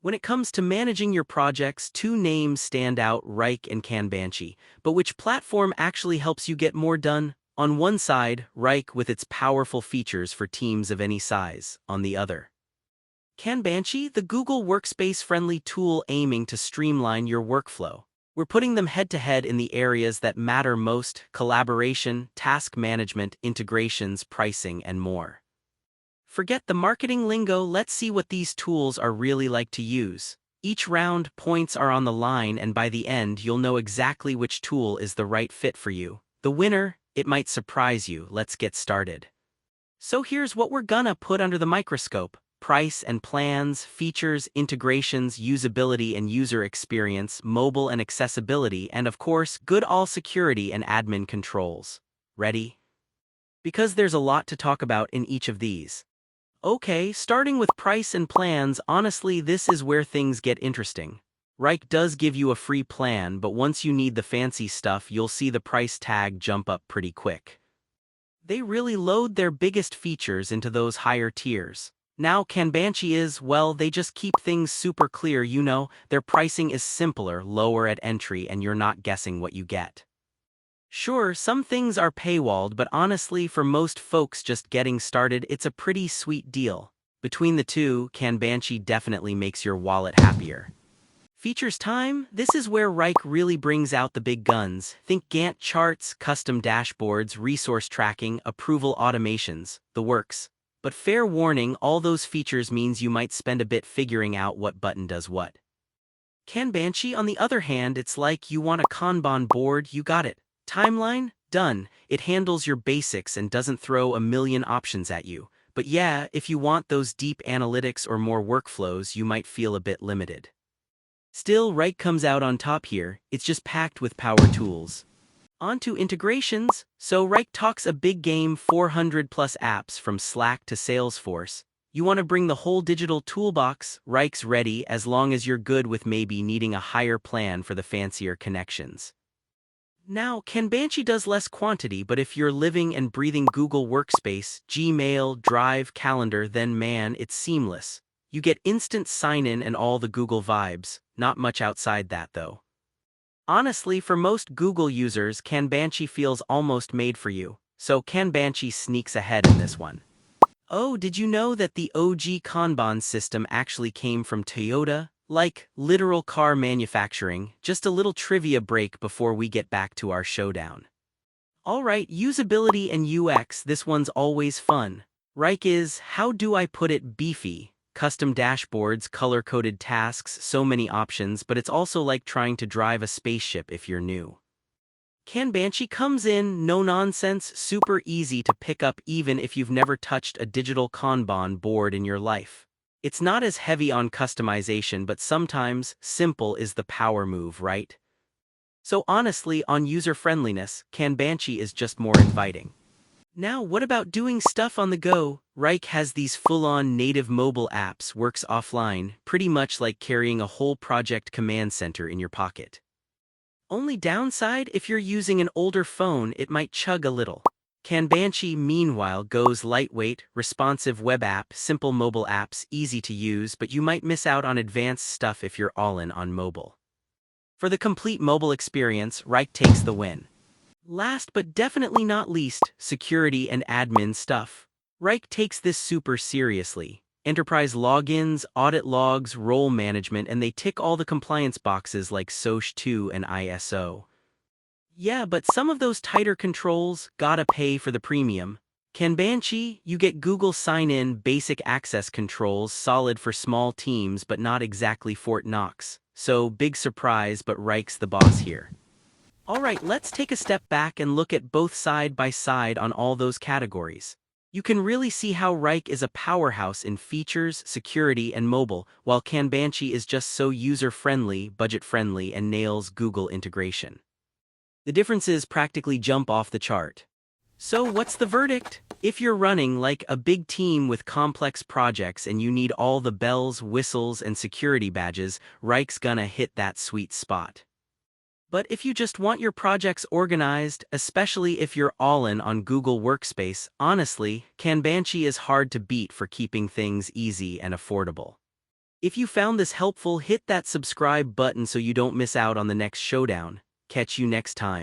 When it comes to managing your projects, two names stand out, Wrike and Kanbanchi. But which platform actually helps you get more done? On one side, Wrike with its powerful features for teams of any size. On the other, Kanbanchi, the Google Workspace-friendly tool aiming to streamline your workflow. We're putting them head-to-head in the areas that matter most: collaboration, task management, integrations, pricing, and more. Forget the marketing lingo, let's see what these tools are really like to use. Each round, points are on the line, and by the end you'll know exactly which tool is the right fit for you. The winner, it might surprise you. Let's get started. So here's what we're gonna put under the microscope: price and plans, features, integrations, usability and user experience, mobile and accessibility, and of course, good all security and admin controls. Ready? Because there's a lot to talk about in each of these. Okay, starting with price and plans, honestly this is where things get interesting. Wrike does give you a free plan, but once you need the fancy stuff you'll see the price tag jump up pretty quick. They really load their biggest features into those higher tiers. Now Kanbanchi is, well, they just keep things super clear, their pricing is simpler, lower at entry, and you're not guessing what you get. Sure, some things are paywalled, but honestly for most folks just getting started it's a pretty sweet deal. Between the two, Kanbanchi definitely makes your wallet happier. Features time? This is where Wrike really brings out the big guns. Think Gantt charts, custom dashboards, resource tracking, approval automations, the works. But fair warning, all those features means you might spend a bit figuring out what button does what. Kanbanchi, on the other hand, it's like you want a Kanban board, you got it. Timeline? Done. It handles your basics and doesn't throw a million options at you. But yeah, if you want those deep analytics or more workflows, you might feel a bit limited. Still, Wrike comes out on top here. It's just packed with power tools. On to integrations. So Wrike talks a big game: 400 plus apps from Slack to Salesforce. You want to bring the whole digital toolbox? Wrike's ready, as long as you're good with maybe needing a higher plan for the fancier connections. Now, Kanbanchi does less quantity, but if you're living and breathing Google Workspace, Gmail, Drive, Calendar, then man, it's seamless. You get instant sign-in and all the Google vibes, not much outside that though. Honestly, for most Google users, Kanbanchi feels almost made for you, so Kanbanchi sneaks ahead in this one. Oh, did you know that the OG Kanban system actually came from Toyota? Like, literal car manufacturing. Just a little trivia break before we get back to our showdown. Alright, usability and UX, this one's always fun. Wrike is, how do I put it, beefy. Custom dashboards, color-coded tasks, so many options, but it's also like trying to drive a spaceship if you're new. Kanbanchi comes in, no nonsense, super easy to pick up even if you've never touched a digital Kanban board in your life. It's not as heavy on customization, but sometimes simple is the power move, right? So honestly, on user-friendliness, Kanbanchi is just more inviting. Now, what about doing stuff on the go? Wrike has these full-on native mobile apps, works offline, pretty much like carrying a whole project command center in your pocket. Only downside, if you're using an older phone, it might chug a little. Kanbanchi, meanwhile, goes lightweight, responsive web app, simple mobile apps, easy to use, but you might miss out on advanced stuff if you're all in on mobile. For the complete mobile experience, Wrike takes the win. Last but definitely not least, security and admin stuff. Wrike takes this super seriously. Enterprise logins, audit logs, role management, and they tick all the compliance boxes like SOC 2 and ISO. Yeah, but some of those tighter controls, gotta pay for the premium. Kanbanchi, you get Google sign-in, basic access controls, solid for small teams but not exactly Fort Knox. So, big surprise, but Wrike's the boss here. Alright, let's take a step back and look at both side by side on all those categories. You can really see how Wrike is a powerhouse in features, security, and mobile, while Kanbanchi is just so user-friendly, budget-friendly, and nails Google integration. The differences practically jump off the chart. So what's the verdict? If you're running like a big team with complex projects and you need all the bells, whistles, and security badges, Wrike's gonna hit that sweet spot. But if you just want your projects organized, especially if you're all in on Google Workspace, honestly, Kanbanchi is hard to beat for keeping things easy and affordable. If you found this helpful, hit that subscribe button so you don't miss out on the next showdown. Catch you next time.